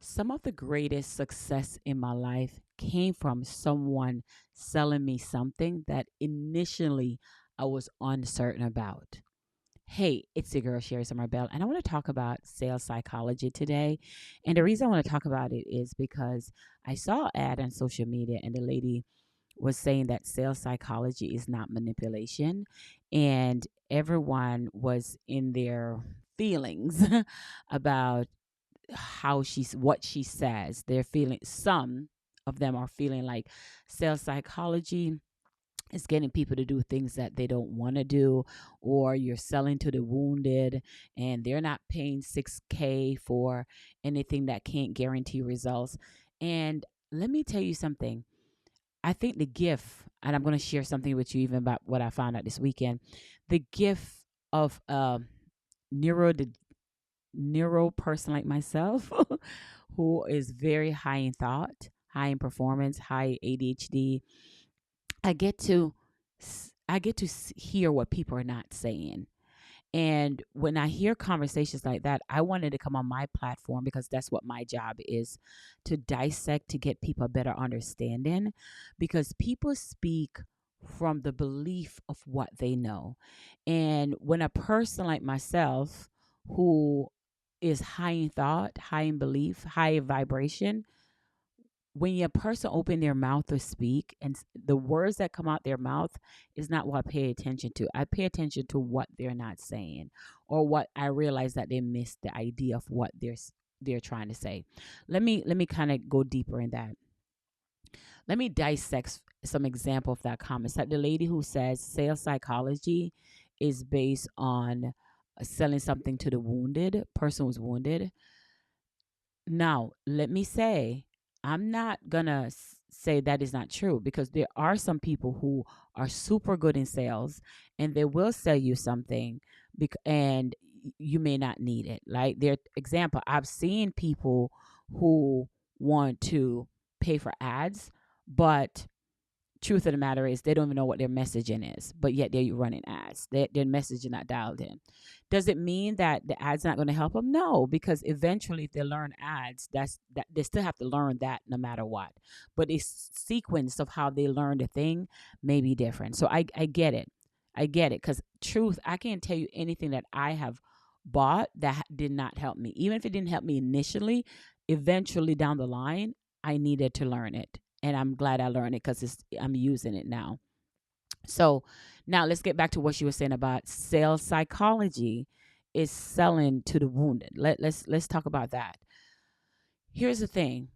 Some of the greatest success in my life came from someone selling me something that initially I was uncertain about. Hey, it's your girl Sherry Summer Bell, and I want to talk about sales psychology today. And the reason I want to talk about it is because I saw an ad on social media, and the lady was saying that sales psychology is not manipulation, and everyone was in their feelings about what she says. They're feeling some of them are feeling like sales psychology is getting people to do things that they don't want to do, or you're selling to the wounded and they're not paying 6K for anything that can't guarantee results. And let me tell you something. I think the gift, and I'm going to share something with you even about what I found out this weekend, the gift of neuro neuro person like myself who is very high in thought, high in performance, high ADHD. I get to hear what people are not saying. And when I hear conversations like that, I wanted to come on my platform because that's what my job is, to dissect, to get people a better understanding, because people speak from the belief of what they know. And when a person like myself, who is high in thought, high in belief, high in vibration, when a person open their mouth to speak and the words that come out their mouth is not what I pay attention to. I pay attention to what they're not saying, or what I realize that they missed the idea of what they're trying to say. Let me kind of go deeper in that. Let me dissect some example of that comment. Like the lady who says sales psychology is based on selling something to the wounded person who's wounded. Now, let me say, I'm not gonna say that is not true, because there are some people who are super good in sales and they will sell you something, and you may not need it. Like their example, I've seen people who want to pay for ads, but truth of the matter is they don't even know what their messaging is, but yet they're running ads. Their messaging not dialed in. Does it mean that the ads not going to help them? No, because eventually if they learn ads, that they still have to learn that no matter what. But the sequence of how they learn the thing may be different. So I get it. I get it, because truth, I can't tell you anything that I have bought that did not help me. Even if it didn't help me initially, eventually down the line, I needed to learn it, and I'm glad I learned it because I'm using it now. So now let's get back to what you were saying about sales psychology is selling to the wounded. Let's talk about that. Here's the thing.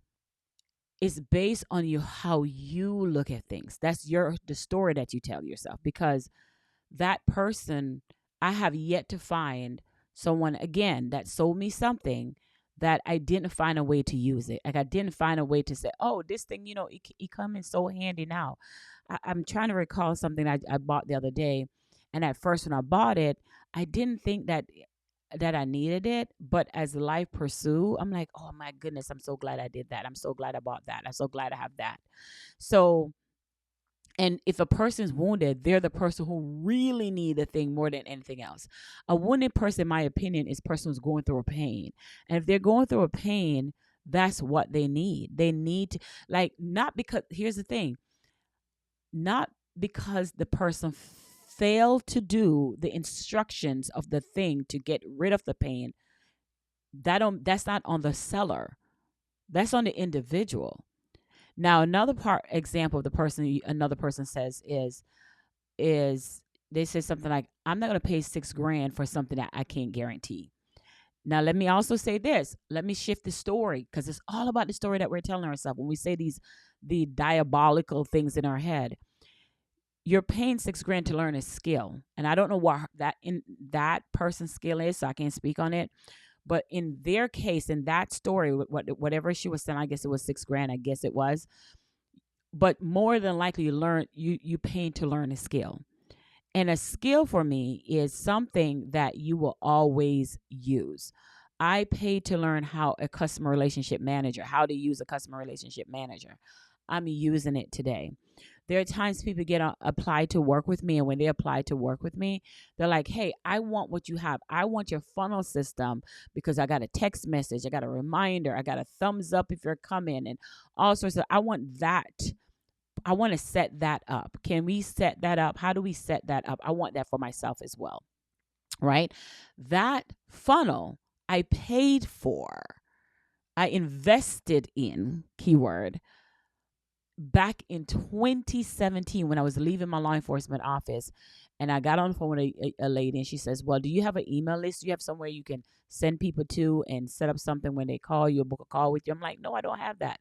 It's based on you how you look at things. That's the story that you tell yourself, because that person, I have yet to find someone again that sold me something that I didn't find a way to use it. Like I didn't find a way to say, oh, this thing, it come in so handy now. I'm trying to recall something I bought the other day. And at first when I bought it, I didn't think that I needed it. But as life pursue, I'm like, oh my goodness, I'm so glad I did that. I'm so glad I bought that. I'm so glad I have that. So, and if a person's wounded, they're the person who really need the thing more than anything else. A wounded person, in my opinion, is a person who's going through a pain. And if they're going through a pain, that's what they need. They need to, like, not because, here's the thing, not because the person failed to do the instructions of the thing to get rid of the pain. That's not on the seller. That's on the individual. Now, another part example of the person another person says is they say something like, I'm not going to pay 6 grand for something that I can't guarantee. Now, let me also say this. Let me shift the story, because it's all about the story that we're telling ourselves when we say the diabolical things in our head. You're paying 6 grand to learn a skill, and I don't know what that person's skill is, so I can't speak on it. But in their case, in that story, whatever she was saying, I guess it was 6 grand. I guess it was. But more than likely, you pay to learn a skill. And a skill for me is something that you will always use. I paid to learn how to use a customer relationship manager. I'm using it today. There are times people get applied to work with me, and when they apply to work with me, they're like, "Hey, I want what you have. I want your funnel system because I got a text message, I got a reminder, I got a thumbs up if you're coming, and all sorts of. I want that. I want to set that up. Can we set that up? How do we set that up? I want that for myself as well, right? That funnel I paid for, I invested in, keyword, back in 2017 when I was leaving my law enforcement office. And I got on the phone with a lady, and she says, "Well, do you have an email list? Do you have somewhere you can send people to and set up something when they call you or book a call with you?" I'm like, "No, I don't have that."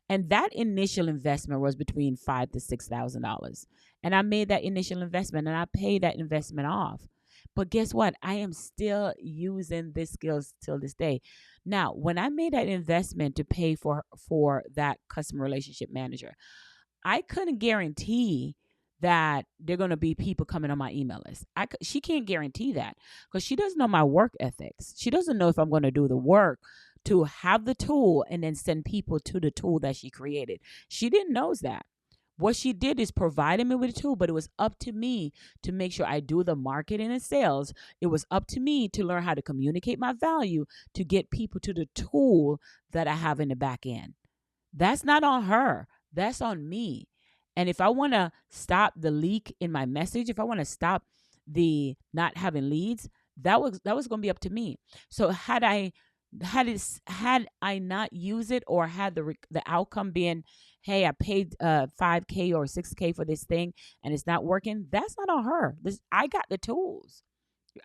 And that initial investment was between $5,000 to $6,000. And I made that initial investment, and I paid that investment off. But guess what? I am still using this skills till this day. Now, when I made that investment to pay for that customer relationship manager, I couldn't guarantee that there are going to be people coming on my email list. She can't guarantee that because she doesn't know my work ethics. She doesn't know if I'm going to do the work to have the tool and then send people to the tool that she created. She didn't know that. What she did is provided me with a tool, but it was up to me to make sure I do the marketing and sales. It was up to me to learn how to communicate my value to get people to the tool that I have in the back end. That's not on her. That's on me. And if I want to stop the leak in my message, if I want to stop the not having leads, that was going to be up to me. So had I not used it, or had the outcome been, hey, I paid $5K or $6K for this thing and it's not working, that's not on her. I got the tools.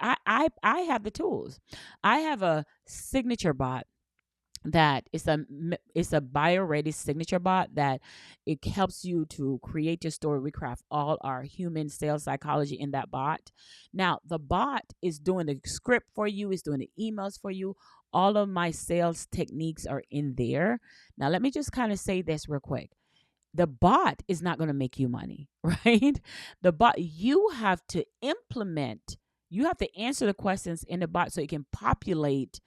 I have the tools. I have a signature bot that it's a buyer ready signature bot that it helps you to create your story. We craft all our human sales psychology in that bot. Now the bot is doing the script for you, is doing the emails for you. All of my sales techniques are in there. Now let me just kind of say this real quick. The bot is not going to make you money, right? The bot, you have to implement, you have to answer the questions in the bot so it can populate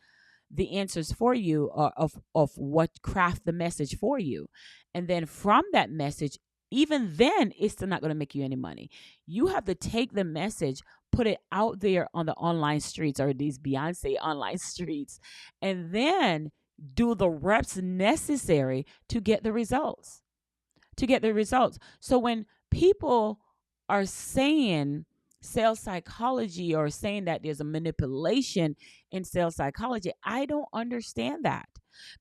the answers for you, of what craft the message for you. And then from that message, even then, it's still not going to make you any money. You have to take the message, put it out there on the online streets, or these Beyonce online streets, and then do the reps necessary to get the results. So when people are saying sales psychology, or saying that there's a manipulation in sales psychology, I don't understand that.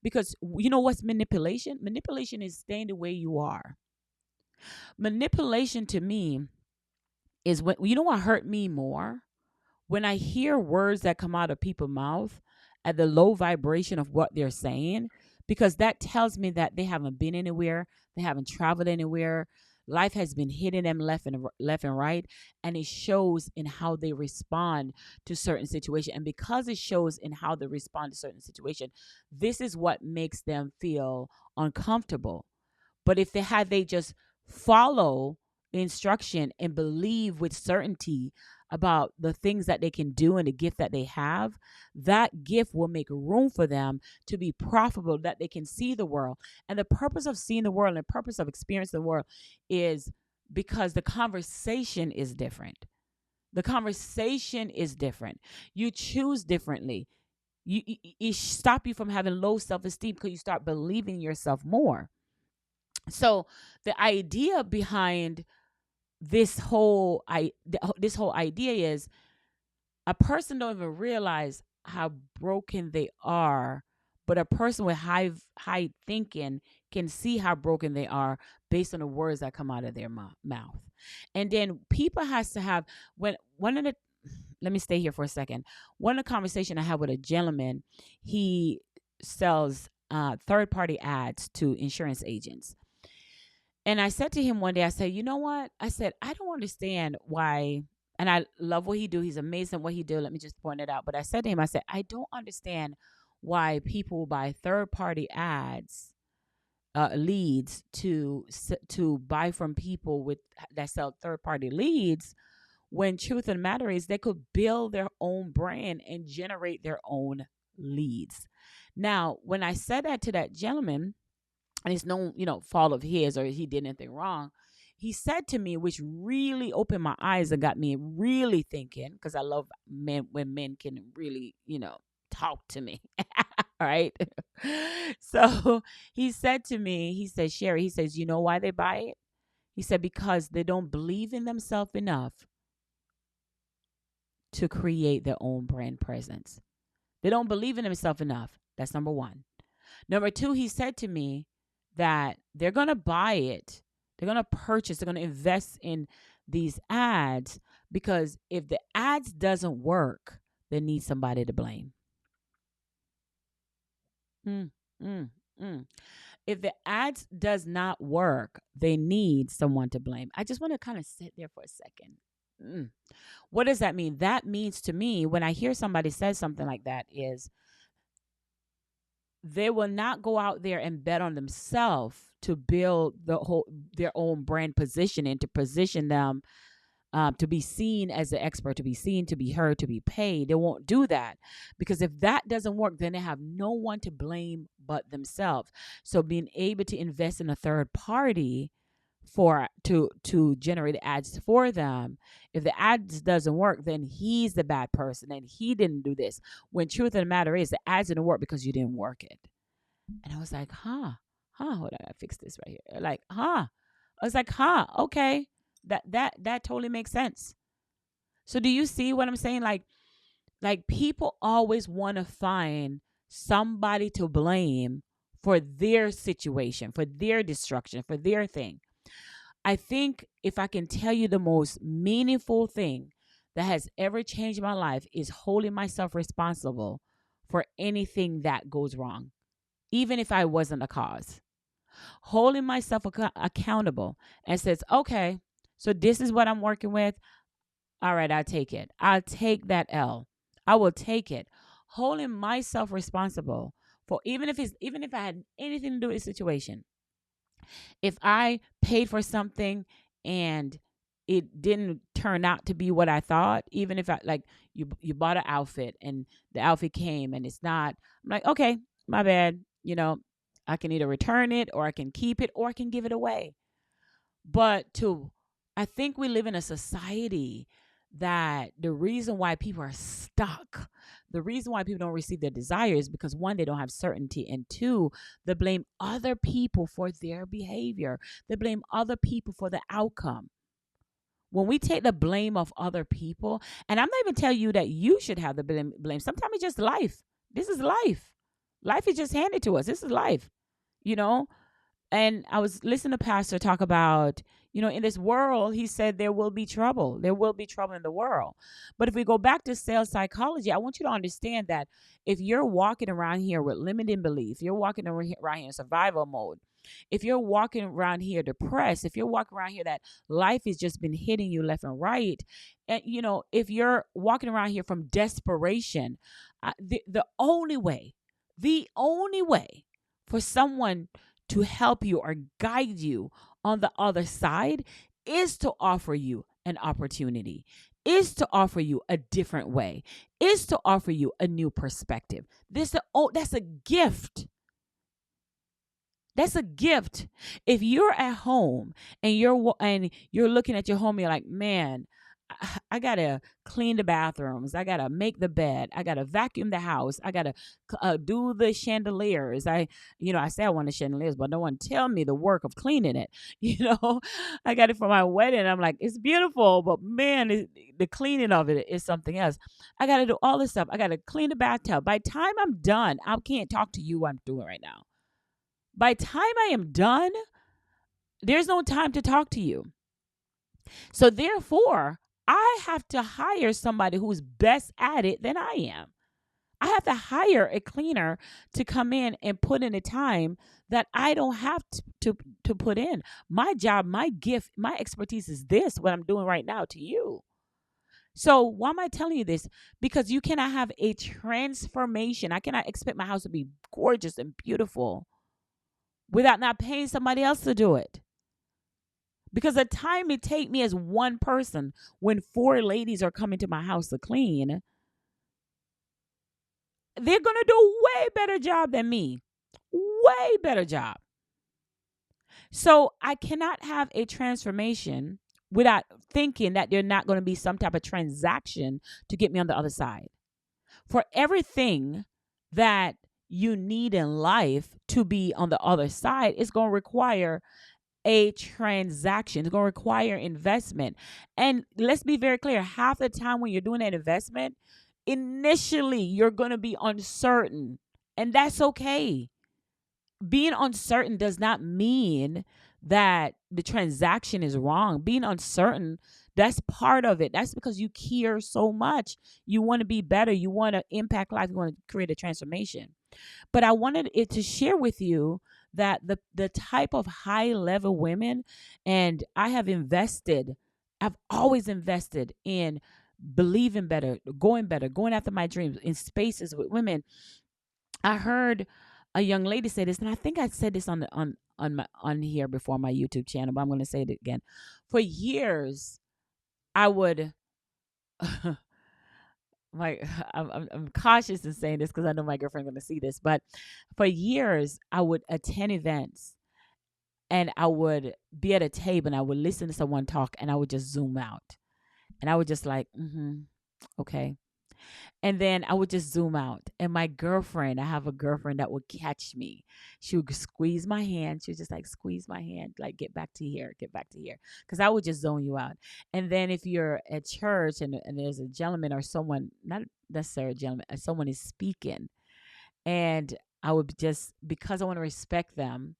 Because you know what's manipulation? Manipulation is staying the way you are. Manipulation to me is when, you know what hurt me more? When I hear words that come out of people's mouth at the low vibration of what they're saying, because that tells me that they haven't been anywhere, they haven't traveled anywhere. Life has been hitting them left and right, and it shows in how they respond to certain situations. And because it shows in how they respond to certain situations, this is what makes them feel uncomfortable. But if they just follow the instruction and believe with certainty about the things that they can do and the gift that they have, that gift will make room for them to be profitable, that they can see the world. And the purpose of seeing the world and the purpose of experiencing the world is because the conversation is different. The conversation is different. You choose differently. You stop you from having low self-esteem because you start believing yourself more. So the idea behind this whole idea is, a person don't even realize how broken they are, but a person with high thinking can see how broken they are based on the words that come out of their mouth. And then people has to have, when one of the let me stay here for a second. One of the conversation I had with a gentleman, he sells third-party ads to insurance agents. And I said to him one day, I said, you know what? I said, I don't understand why, and I love what he do. He's amazing at what he do. Let me just point it out. But I said to him, I said, I don't understand why people buy third-party ads, leads to buy from people that sell third-party leads, when truth of the matter is they could build their own brand and generate their own leads. Now, when I said that to that gentleman, and it's no, fault of his or he did anything wrong, he said to me, which really opened my eyes and got me really thinking, because I love men when men can really, talk to me. All right. So he said to me, he said, Sherry, he says, you know why they buy it? He said, because they don't believe in themselves enough to create their own brand presence. They don't believe in themselves enough. That's number one. Number two, he said to me that they're going to buy it. They're going to purchase. They're going to invest in these ads because if the ads doesn't work, they need somebody to blame. Mm, mm, mm. If the ads does not work, they need someone to blame. I just want to kind of sit there for a second. What does that mean? That means to me, when I hear somebody say something like that, is they will not go out there and bet on themselves to build their own brand positioning, to position them to be seen as an expert, to be seen, to be heard, to be paid. They won't do that because if that doesn't work, then they have no one to blame but themselves. So being able to invest in a third party to generate ads for them, if the ads doesn't work, then he's the bad person and he didn't do this. When truth of the matter is the ads didn't work because you didn't work it. And I was like, hold on, I fix this right here. Like, I was like, okay, that totally makes sense. So do you see what I'm saying? Like people always want to find somebody to blame for their situation, for their destruction, for their thing. I think if I can tell you the most meaningful thing that has ever changed my life is holding myself responsible for anything that goes wrong, even if I wasn't the cause. Holding myself accountable and says, okay, so this is what I'm working with. All right, I'll take it. I'll take that L. I will take it. Holding myself responsible for even if I had anything to do with the situation. If I paid for something and it didn't turn out to be what I thought, even if I like you bought an outfit and the outfit came and it's not, I'm like, okay, my bad. I can either return it or I can keep it or I can give it away. But I think we live in a society that the reason why people are stuck, the reason why people don't receive their desires is because one, they don't have certainty, and two, they blame other people for their behavior. They blame other people for the outcome. When we take the blame of other people, and I'm not even telling you that you should have the blame. Sometimes it's just life. This is life. Life is just handed to us. This is life, you know? And I was listening to Pastor talk about, in this world, he said there will be trouble. There will be trouble in the world. But if we go back to sales psychology, I want you to understand that if you're walking around here with limiting belief, you're walking around here in survival mode, if you're walking around here depressed, if you're walking around here that life has just been hitting you left and right, and if you're walking around here from desperation, the only way for someone to help you or guide you on the other side is to offer you an opportunity, is to offer you a different way, is to offer you a new perspective. That's a gift. That's a gift. If you're at home and you're looking at your home, you're like, man, I gotta clean the bathrooms. I gotta make the bed. I gotta vacuum the house. I gotta do the chandeliers. I say I want the chandeliers, but no one tell me the work of cleaning it. I got it for my wedding. I'm like, it's beautiful, but man, the cleaning of it is something else. I gotta do all this stuff. I gotta clean the bathtub. By the time I'm done, I can't talk to you. What I'm doing right now. By the time I am done, there's no time to talk to you. So therefore, I have to hire somebody who's best at it than I am. I have to hire a cleaner to come in and put in the time that I don't have to put in. My job, my gift, my expertise is this, what I'm doing right now to you. So why am I telling you this? Because you cannot have a transformation. I cannot expect my house to be gorgeous and beautiful without not paying somebody else to do it. Because the time it take me as one person when 4 ladies are coming to my house to clean, they're going to do a way better job than me. Way better job. So I cannot have a transformation without thinking that there's not going to be some type of transaction to get me on the other side. For everything that you need in life to be on the other side, it's going to require a transaction. It's going to require investment. And let's be very clear, half the time when you're doing that investment, initially you're going to be uncertain, and that's okay. Being uncertain does not mean that the transaction is wrong. Being uncertain, that's part of it. That's because you care so much. You want to be better. You want to impact life. You want to create a transformation. But I wanted it to share with you that the type of high level women, and I've always invested in believing better, going after my dreams in spaces with women. I heard a young lady say this, and I think I said this on here before, my YouTube channel, but I'm going to say it again. For years, I would like I'm cautious in saying this because I know my girlfriend's going to see this, but for years I would attend events and I would be at a table and I would listen to someone talk and I would just zoom out and I would just like, okay. And then I would just zoom out. And my girlfriend, I have a girlfriend that would catch me. She would squeeze my hand. She would just like squeeze my hand, like get back to here, get back to here. Because I would just zone you out. And then if you're at church and there's a gentleman or someone, not necessarily a gentleman, someone is speaking, and I would just, because I want to respect them,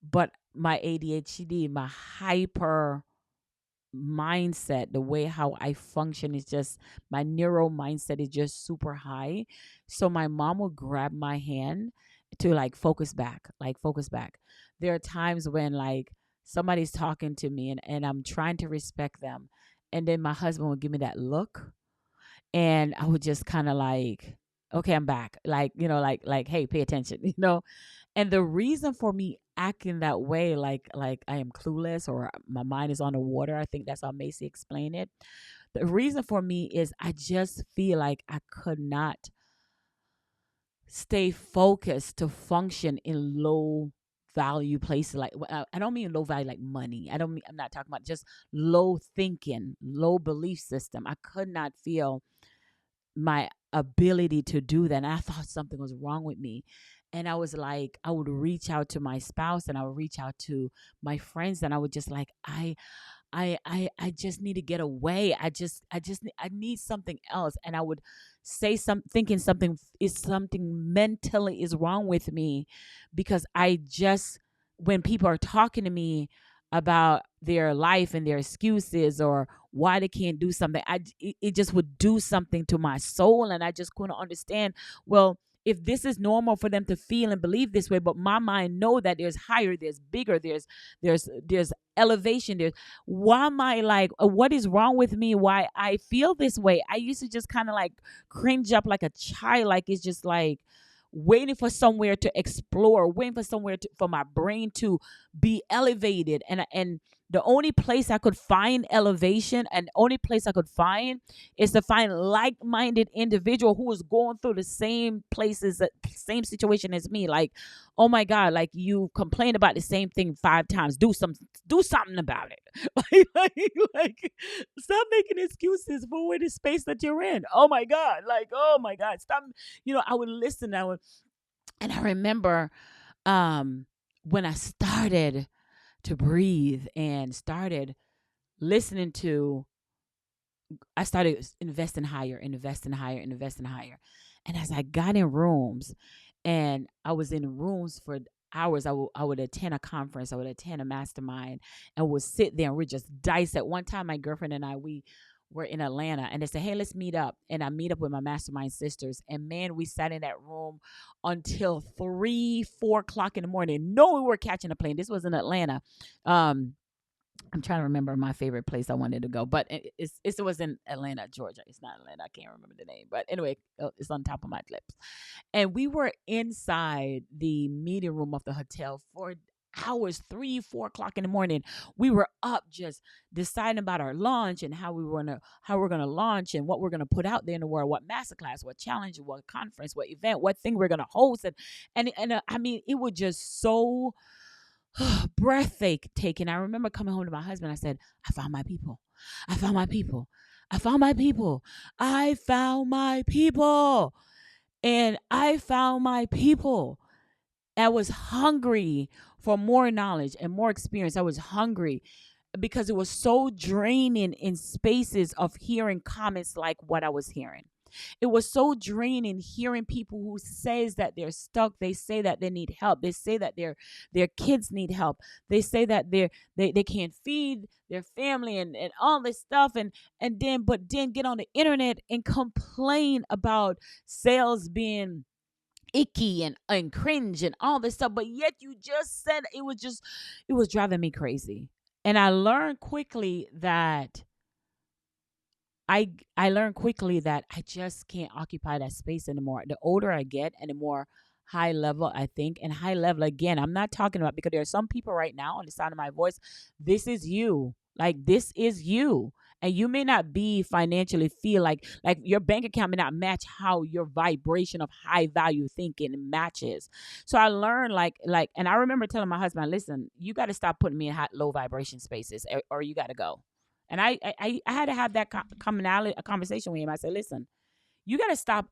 but my ADHD, my hyper mindset, the way how I function is just, my neuro mindset is just super high. So my mom will grab my hand to like focus back, like focus back. There are times when like somebody's talking to me and I'm trying to respect them. And then my husband will give me that look and I would just kind of like, okay, I'm back. Like, like, hey, pay attention, And the reason for me acting that way, like I am clueless or my mind is on the water, I think that's how Macy explained it. The reason for me is I just feel like I could not stay focused to function in low value places. Like I don't mean low value like money. I'm not talking about just low thinking, low belief system. I could not feel my ability to do that. And I thought something was wrong with me. And I was like, I would reach out to my spouse and I would reach out to my friends and I would just like, I just need to get away. I need something else. And I would say thinking something mentally is wrong with me because when people are talking to me about their life and their excuses or why they can't do something, it just would do something to my soul. And I just couldn't understand, well, if this is normal for them to feel and believe this way, but my mind know that there's higher, there's bigger, there's elevation, there's, why am I like, what is wrong with me? Why I feel this way? I used to just kind of like cringe up like a child, like it's just like waiting for somewhere to explore, waiting for somewhere for my brain to be elevated. And the only place I could find elevation and only place I could find is to find like-minded individual who is going through the same places, same situation as me. Like, oh my God, like you complain about the same thing 5 times. Do something about it. like, stop making excuses for the space that you're in. Oh my God. Like, oh my God. Stop. I would listen. And I remember when I started to breathe and started listening to, I started investing higher, investing higher, investing higher. And as I got in rooms and I was in rooms for hours, I would attend a conference, I would attend a mastermind and would sit there and we just dissect. One time, my girlfriend and I, we were in Atlanta and they said, hey, let's meet up. And I meet up with my mastermind sisters. And man, we sat in that room until 3-4 o'clock in the morning. No, we were catching a plane. This was in Atlanta. I'm trying to remember my favorite place I wanted to go, but it was in Atlanta, Georgia. It's not Atlanta. I can't remember the name, but anyway, it's on top of my lips. And we were inside the meeting room of the hotel for hours, 3-4 o'clock in the morning. We were up just deciding about our launch and how we're gonna launch and what we're gonna put out there in the world, what masterclass, what challenge, what conference, what event, what thing we're gonna host, and I mean, it was just so breathtaking. I remember coming home to my husband. I said, I found my people. I found my people. I found my people. I found my people. And I found my people. I was hungry for more knowledge and more experience. I was hungry because it was so draining in spaces of hearing comments like what I was hearing. It was so draining hearing people who says that they're stuck. They say that they need help. They say that their kids need help. They say that they can't feed their family and all this stuff and then get on the internet and complain about sales being icky and cringe and all this stuff, but yet you just said it was driving me crazy. And I learned quickly that I just can't occupy that space anymore. The older I get and the more high level I think, and high level again, I'm not talking about, because there are some people right now on the sound of my voice, this is you. Like this is you. And you may not be financially feel like your bank account may not match how your vibration of high value thinking matches. So I learned and I remember telling my husband, listen, you got to stop putting me in hot low vibration spaces, or you got to go. And I had to have that commonality, a conversation with him. I said, listen, you got to stop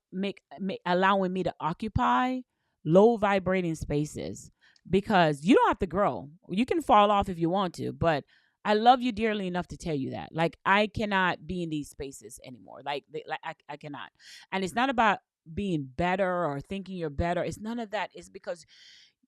allowing me to occupy low vibrating spaces, because you don't have to grow. You can fall off if you want to, but I love you dearly enough to tell you that. Like, I cannot be in these spaces anymore. I cannot. And it's not about being better or thinking you're better. It's none of that. It's because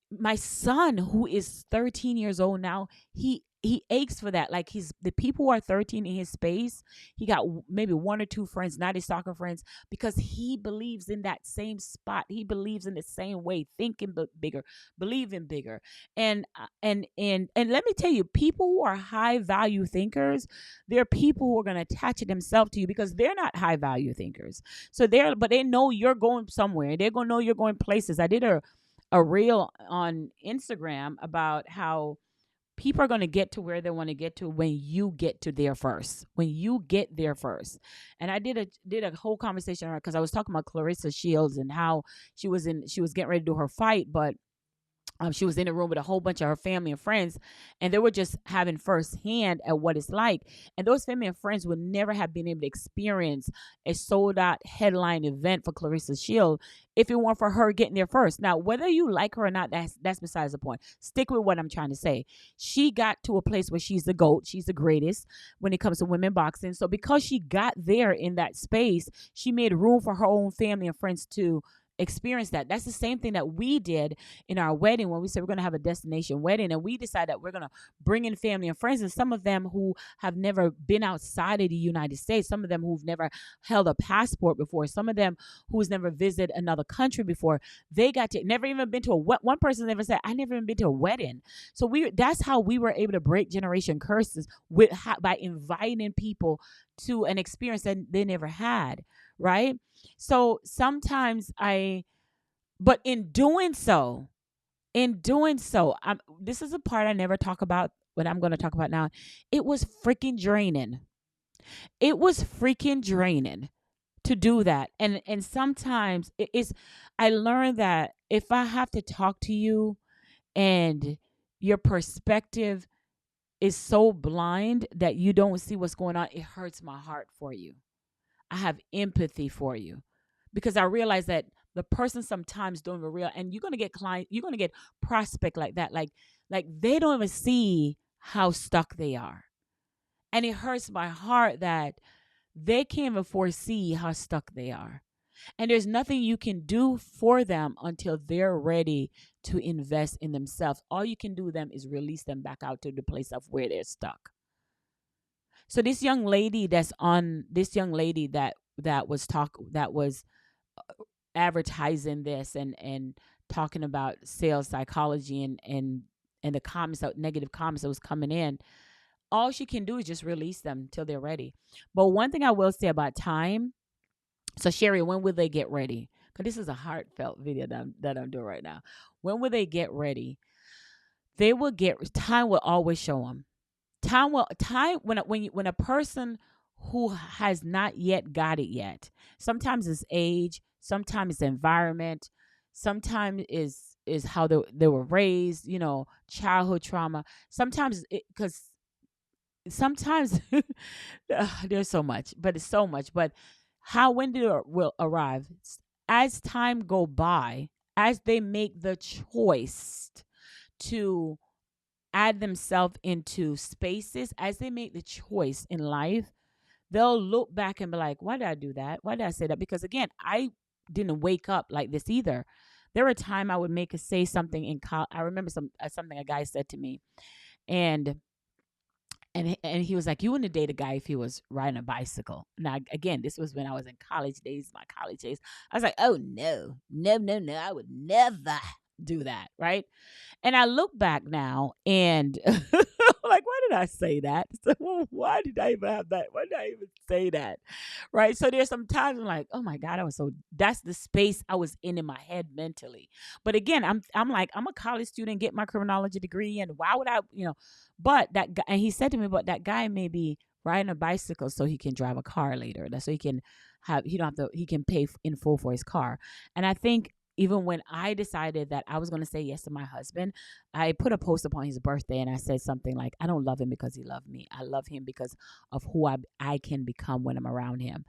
my son, who is 13 years old now, he aches for that. Like, he's the people who are 13 in his space, he got maybe one or two friends, not his soccer friends, because he believes in that same spot. He believes in the same way, thinking bigger, believing bigger. And let me tell you, people who are high value thinkers, they're people who are going to attach themselves to you because they're not high value thinkers. But they know you're going somewhere. They're going to know you're going places. I did a reel on Instagram about how people are going to get to where they want to get to when you get to there first. When you get there first. And I did a whole conversation because I was talking about Clarissa Shields and how she was getting ready to do her fight, but she was in a room with a whole bunch of her family and friends, and they were just having firsthand at what it's like. And those family and friends would never have been able to experience a sold out headline event for Clarissa Shield if it weren't for her getting there first. Now, whether you like her or not, that's besides the point. Stick with what I'm trying to say. She got to a place where she's the GOAT. She's the greatest when it comes to women boxing. So because she got there in that space, she made room for her own family and friends to experience that. That's the same thing that we did in our wedding when we said we're going to have a destination wedding, and we decided that we're going to bring in family and friends, and some of them who have never been outside of the United States, some of them who've never held a passport before, some of them who's never visited another country before. They got to never even been to one person never said, I never even been to a wedding. So that's how we were able to break generation curses by inviting people to an experience that they never had, right? So sometimes but in doing so, this is a part I never talk about, what I'm going to talk about now. It was freaking draining. It was freaking draining to do that. And sometimes I learned that if I have to talk to you and your perspective is so blind that you don't see what's going on, it hurts my heart for you. I have empathy for you because I realize that the person sometimes don't even realize, and you're going to get client, you're going to get prospect like that. Like they don't even see how stuck they are. And it hurts my heart that they can't even foresee how stuck they are. And there's nothing you can do for them until they're ready to invest in themselves. All you can do with them is release them back out to the place of where they're stuck. So this young lady that was advertising this and talking about sales psychology and the comments, negative comments that was coming in, all she can do is just release them till they're ready. But one thing I will say about time. So Sherry, when will they get ready? Because this is a heartfelt video that I'm doing right now. When will they get ready? Time will always show them. When a person who has not yet got it yet, sometimes it's age, sometimes it's environment, sometimes is is how they were raised, childhood trauma. Sometimes, because sometimes there's so much, but it's so much. But how when did it will arrive as time go by, as they make the choice to add themselves into spaces, as they make the choice in life, they'll look back and be like, why did I do that? Why did I say that? Because again, I didn't wake up like this either. There were times I would say something in college. I remember something a guy said to me, and and he was like, "You wouldn't date a guy if he was riding a bicycle." Now, again, this was when I was in college days, my college days. I was like, "Oh no, no, no, no! I would never do that." Right? And I look back now and like, why did I say that? So, well, why did I even have that? Why did I even say that? Right. So there's some times I'm like, oh my God, that's the space I was in my head mentally. But again, I'm like, I'm a college student, get my criminology degree, and why would but that guy, and he said to me, but that guy may be riding a bicycle so he can drive a car later. That's so he don't have to, he can pay in full for his car. And I think even when I decided that I was going to say yes to my husband, I put a post upon his birthday and I said something like, I don't love him because he loved me. I love him because of who I can become when I'm around him.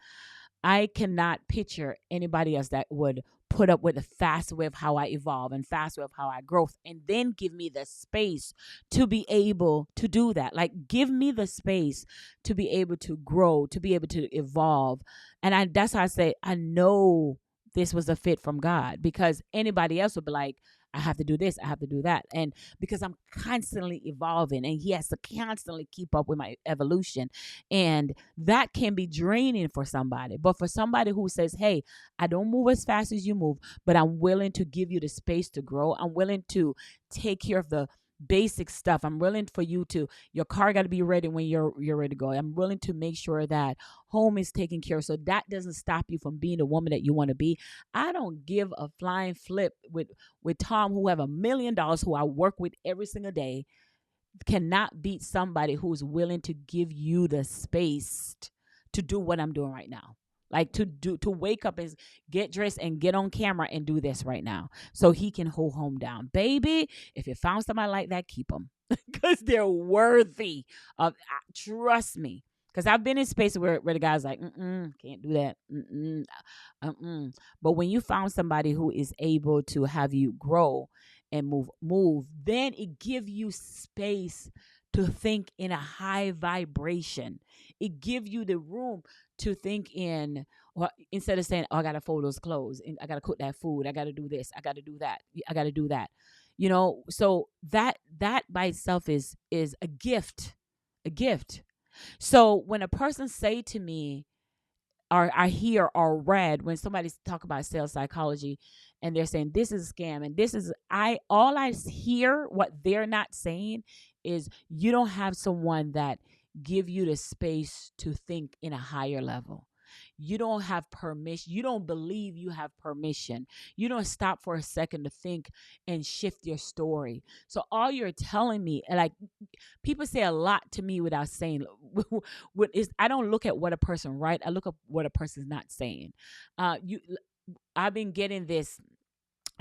I cannot picture anybody else that would put up with the fast way of how I evolve and fast way of how I grow, and then give me the space to be able to do that. Like, give me the space to be able to grow, to be able to evolve. And that's how I say, I know this was a fit from God, because anybody else would be like, I have to do this, I have to do that. And because I'm constantly evolving and he has to constantly keep up with my evolution. And that can be draining for somebody. But for somebody who says, hey, I don't move as fast as you move, but I'm willing to give you the space to grow. I'm willing to take care of the basic stuff. I'm willing for you to, your car got to be ready when you're ready to go. I'm willing to make sure that home is taken care of, so that doesn't stop you from being the woman that you want to be. I don't give a flying flip with Tom, who have $1 million, who I work with every single day, cannot beat somebody who's willing to give you the space to do what I'm doing right now. Like to wake up and get dressed and get on camera and do this right now so he can hold home down. Baby, if you found somebody like that, keep them because they're worthy of, trust me. Because I've been in spaces where the guy's like, can't do that. But when you found somebody who is able to have you grow and move, then it gives you space to think in a high vibration. It gives you the room to think in, or instead of saying, oh, I got to fold those clothes, and I got to cook that food, I got to do this, I got to do that, I got to do that. So that by itself is a gift, a gift. So when a person say to me, or I hear or read when somebody's talk about sales psychology and they're saying this is a scam and this is, all I hear, what they're not saying is, you don't have someone that give you the space to think in a higher level. You don't have permission. You don't believe you have permission. You don't stop for a second to think and shift your story. So all you're telling me, like, people say a lot to me without saying what is, I don't look at what a person write. I look at what a person's not saying. I've been getting this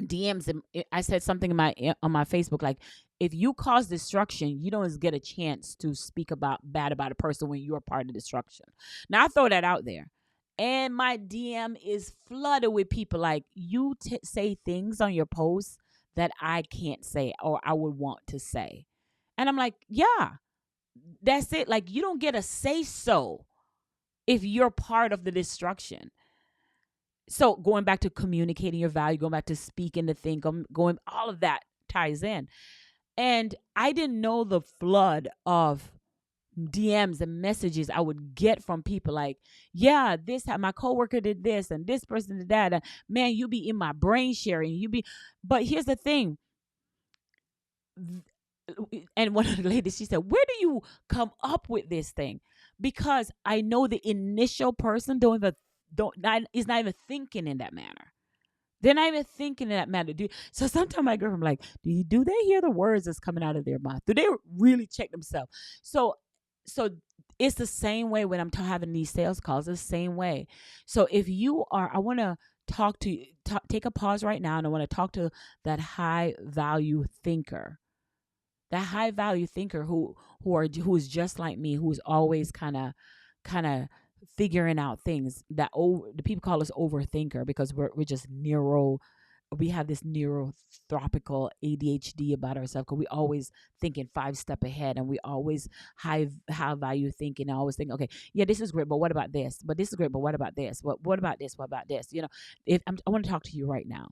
DMs, and I said something on my Facebook, like, if you cause destruction, you don't get a chance to speak bad about a person when you're part of destruction. Now I throw that out there, and my DM is flooded with people like, you say things on your posts that I can't say or I would want to say, and I'm like, yeah, that's it. Like, you don't get a say so if you're part of the destruction. So going back to communicating your value, going back to speaking the thing, going, all of that ties in. And I didn't know the flood of DMs and messages I would get from people like, yeah, my coworker did this and this person did that. And man, you be in my brain sharing. But here's the thing. And one of the ladies, she said, where do you come up with this thing? Because I know the initial person is not even thinking in that manner. They're not even thinking in that manner. So sometimes my girlfriend like, do they hear the words that's coming out of their mouth? Do they really check themselves? So it's the same way when I'm having these sales calls. It's the same way. So if you are, I want to take a pause right now, and I want to talk to that high value thinker, who is just like me, who's always kind of figuring out things. The people call us overthinker because we're just neuro. We have this neurotropical ADHD about ourselves because we always thinking 5 step ahead, and we always high value thinking. I always think, okay, yeah, this is great, but what about this? But this is great, but what about this? What about this? What about this? If I want to talk to you right now,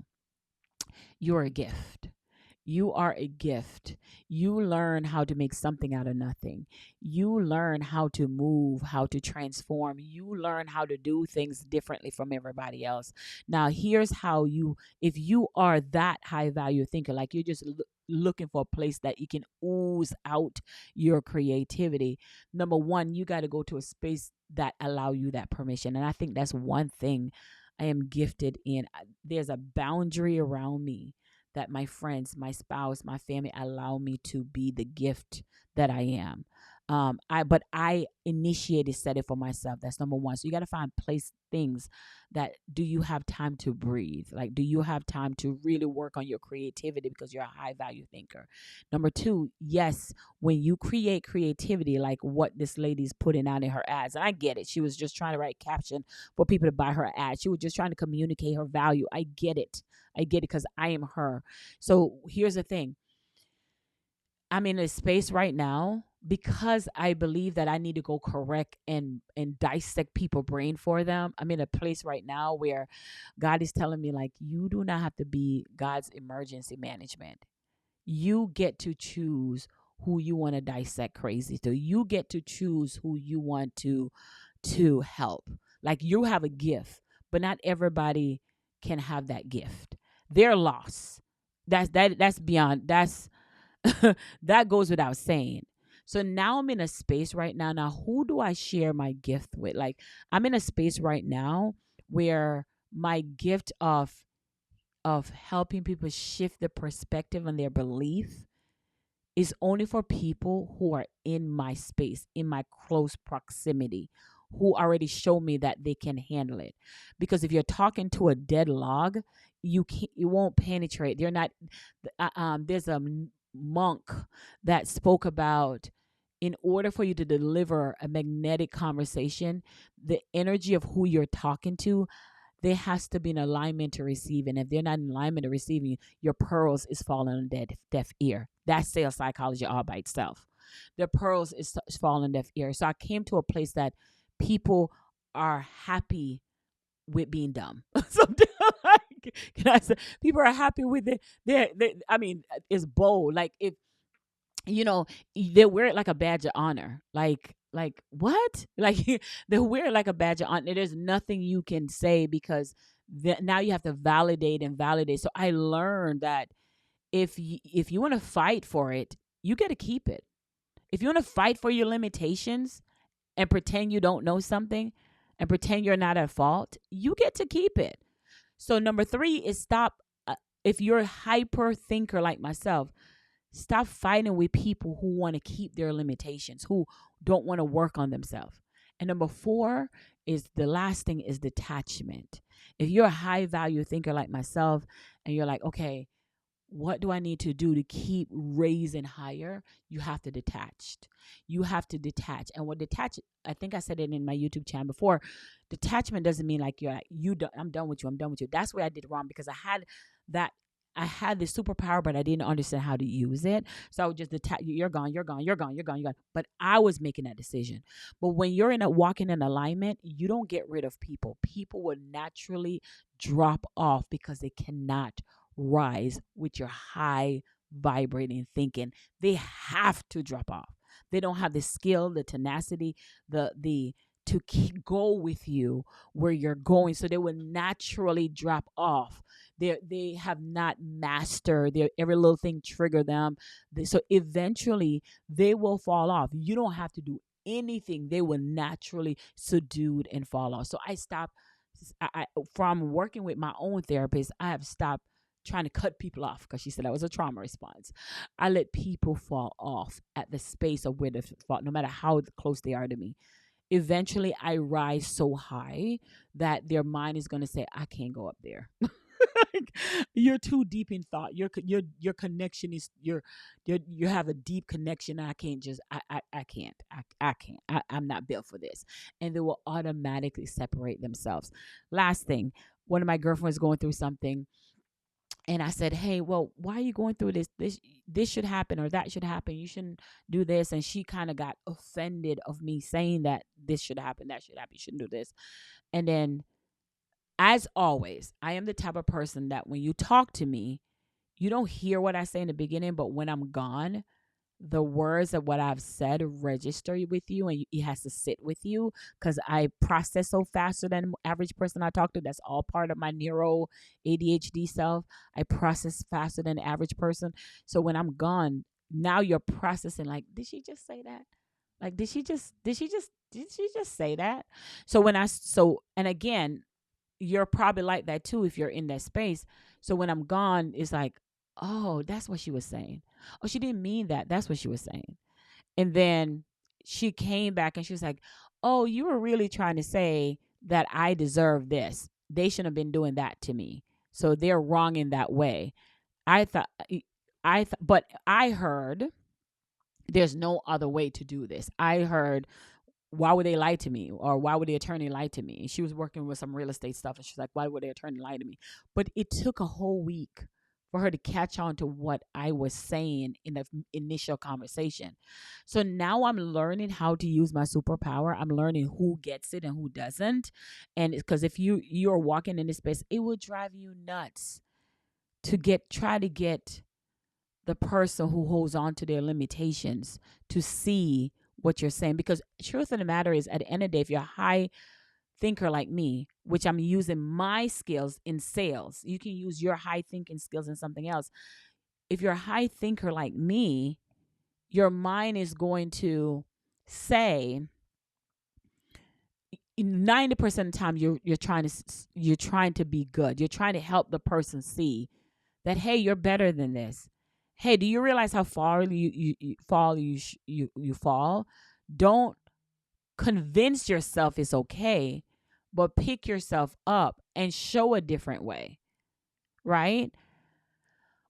you're a gift. You are a gift. You learn how to make something out of nothing. You learn how to move, how to transform. You learn how to do things differently from everybody else. Now, here's how if you are that high value thinker, like you're just looking for a place that you can ooze out your creativity. Number one, you got to go to a space that allow you that permission. And I think that's one thing I am gifted in. There's a boundary around me that my friends, my spouse, my family allow me to be the gift that I am. But I initiated set it for myself. That's number one. So you got to find place things that, do you have time to breathe? Like, do you have time to really work on your creativity because you're a high value thinker? Number two, yes, when you create creativity, like what this lady's putting out in her ads, and I get it. She was just trying to write caption for people to buy her ad. She was just trying to communicate her value. I get it. I get it because I am her. So here's the thing. I'm in a space right now because I believe that I need to go correct and dissect people brain for them. I'm in a place right now where God is telling me, like, you do not have to be God's emergency management. You get to choose who you want to dissect crazy. So you get to choose who you want to help. Like, you have a gift, but not everybody can have that gift. They're lost. That's beyond. That's that goes without saying. So now I'm in a space right now. Now, who do I share my gift with? Like, I'm in a space right now where my gift of helping people shift the perspective and their belief is only for people who are in my space, in my close proximity, who already show me that they can handle it. Because if you're talking to a dead log, you won't penetrate. They're not. There's a monk that spoke about, in order for you to deliver a magnetic conversation, the energy of who you're talking to, there has to be an alignment to receive. And if they're not in alignment to receiving, your pearls is falling on deaf ear. That's sales psychology all by itself. The pearls is falling on deaf ear. So I came to a place that people are happy with being dumb. Something like, can I say, people are happy with it. I mean, it's bold. Like, if they wear it like a badge of honor. Like what? Like they wear it like a badge of honor. There's nothing you can say because now you have to validate and validate. So I learned that if you want to fight for it, you got to keep it. If you want to fight for your limitations and pretend you don't know something and pretend you're not at fault, you get to keep it. So number 3 is stop. If you're a hyper thinker like myself, stop fighting with people who want to keep their limitations, who don't want to work on themselves. And number 4 is, the last thing is detachment. If you're a high value thinker like myself and you're like, okay, what do I need to do to keep raising higher? You have to detach. You have to detach. And what detach, I think I said it in my YouTube channel before, detachment doesn't mean like you're like, I'm done with you. I'm done with you. That's where I did wrong, because that I had this superpower, but I didn't understand how to use it. So I would just detach. You're gone. You're gone. You're gone. You're gone. You're gone. But I was making that decision. But when you're walking in alignment, you don't get rid of people. People will naturally drop off because they cannot rise with your high vibrating thinking. They have to drop off. They don't have the skill, the tenacity, the to go with you where you're going. So they will naturally drop off. They have not mastered their, every little thing trigger them. So eventually they will fall off. You don't have to do anything. They will naturally subdued and fall off. So I stopped. From working with my own therapist, I have stopped trying to cut people off because she said that was a trauma response. I let people fall off at the space of where they fall, no matter how close they are to me. eventually I rise so high that their mind is going to say, I can't go up there. Like, you're too deep in thought. Your connection is you have a deep connection. I can't just I can't I can't I'm not built for this, and they will automatically separate themselves. Last thing, one of my girlfriends going through something, and I said, hey, well, why are you going through this? This should happen or that should happen. You shouldn't do this. And she kind of got offended of me saying that this should happen, that should happen. You shouldn't do this. And then, as always, I am the type of person that when you talk to me, you don't hear what I say in the beginning, but when I'm gone, the words of what I've said register with you, and it has to sit with you because I process so faster than the average person I talk to. That's all part of my neuro ADHD self. I process faster than the average person. So when I'm gone, now you're processing like, did she just say that? Like, did she just say that? So and again, you're probably like that too if you're in that space. So when I'm gone, it's like, oh, that's what she was saying. Oh, she didn't mean that. That's what she was saying. And then she came back and she was like, oh, you were really trying to say that I deserve this. They shouldn't have been doing that to me. So they're wrong in that way. I thought, but I heard there's no other way to do this. I heard, why would they lie to me? Or why would the attorney lie to me? And she was working with some real estate stuff. And she's like, why would the attorney lie to me? But it took a whole week for her to catch on to what I was saying in the initial conversation. So now I'm learning how to use my superpower. I'm learning who gets it and who doesn't. And because if you're walking in this space, it will drive you nuts to try to get the person who holds on to their limitations to see what you're saying. Because truth of the matter is, at the end of the day, if you're a high thinker like me, which I'm using my skills in sales, you can use your high thinking skills in something else. If you're a high thinker like me, your mind is going to say 90% of the time you're trying to be good. You're trying to help the person see that, hey, you're better than this. Hey, do you realize how far you fall? You fall. Don't convince yourself it's okay, but pick yourself up and show a different way, right?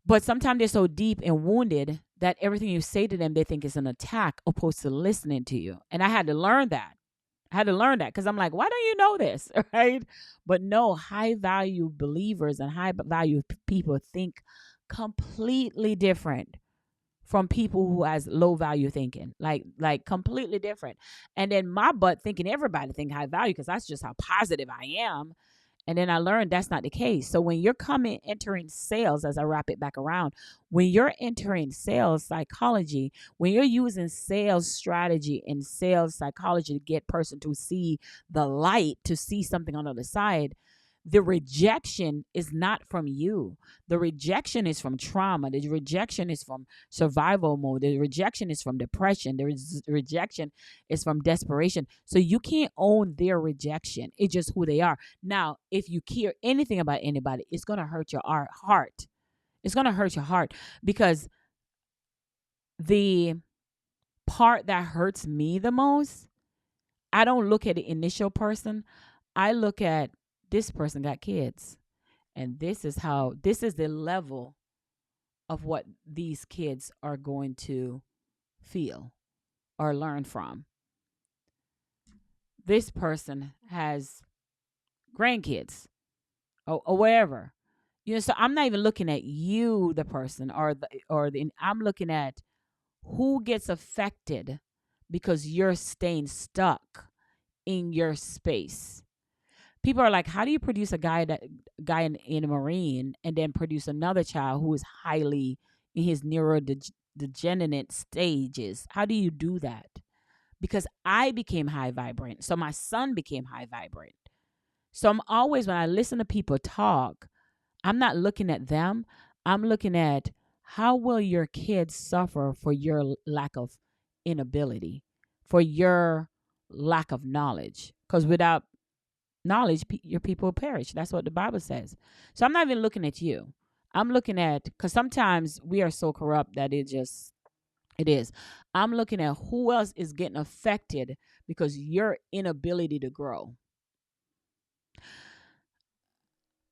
But sometimes they're so deep and wounded that everything you say to them, they think is an attack opposed to listening to you. And I had to learn that. Because I'm like, why don't you know this? Right? But no, high value believers and high value people think completely different from people who has low value thinking, like completely different. And then my butt thinking everybody think high value because that's just how positive I am. And then I learned that's not the case. So when you're entering sales, as I wrap it back around, when you're entering sales psychology, when you're using sales strategy and sales psychology to get person to see the light, to see something on the other side, the rejection is not from you. The rejection is from trauma. The rejection is from survival mode. The rejection is from depression. The rejection is from desperation. So you can't own their rejection. It's just who they are. Now, if you care anything about anybody, it's going to hurt your heart. It's going to hurt your heart because the part that hurts me the most, I don't look at the initial person. I look at this person got kids. And this is the level of what these kids are going to feel or learn from. This person has grandkids or wherever. So I'm not even looking at you, the person, I'm looking at who gets affected because you're staying stuck in your space. People are like, how do you produce a guy in a Marine and then produce another child who is highly in his neurodegenerate stages? How do you do that? Because I became high vibrant. So my son became high vibrant. So I'm always, when I listen to people talk, I'm not looking at them. I'm looking at how will your kids suffer for your lack of inability, for your lack of knowledge. Because without knowledge, your people perish. That's what the Bible says. So I'm not even looking at you. I'm looking at, because sometimes we are so corrupt that it just, It is. I'm looking at who else is getting affected because your inability to grow.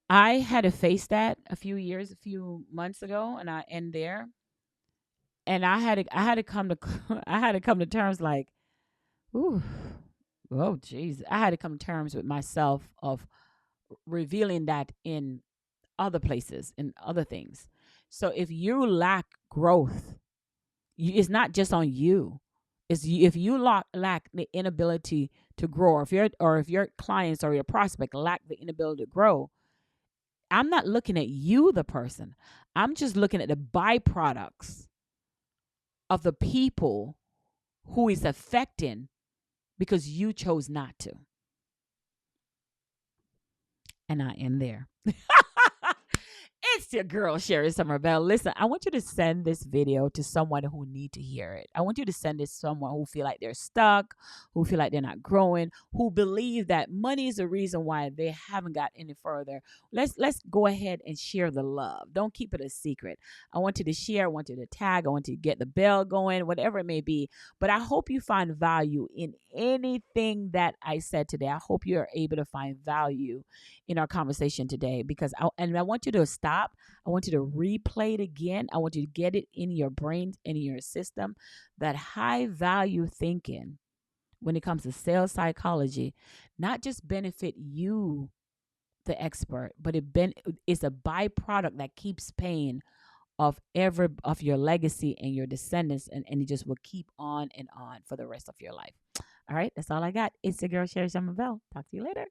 I had to face that a few months ago, and I end there. And I had to come to, I had to come to terms like, ooh, oh, jeez. I had to come to terms with myself of revealing that in other places, in other things. So if you lack growth, it's not just on you. If you lack the inability to grow, or if your clients or your prospect lack the inability to grow, I'm not looking at you, the person. I'm just looking at the byproducts of the people who is affecting because you chose not to. And I end there. It's your girl, Sherry Somerville. Listen, I want you to send this video to someone who need to hear it. I want you to send this to someone who feel like they're stuck, who feel like they're not growing, who believe that money is the reason why they haven't got any further. Let's go ahead and share the love. Don't keep it a secret. I want you to share. I want you to tag. I want you to get the bell going, whatever it may be. But I hope you find value in anything that I said today. I hope you're able to find value in our conversation today, because I want you to stop. I want you to replay it again. I want you to get it in your brain, in your system, that high value thinking when it comes to sales psychology, not just benefit you, the expert, but it's a byproduct that keeps paying of your legacy and your descendants, and it just will keep on and on for the rest of your life. All right, that's all I got. It's the girl Sherry Somerville. Talk to you later.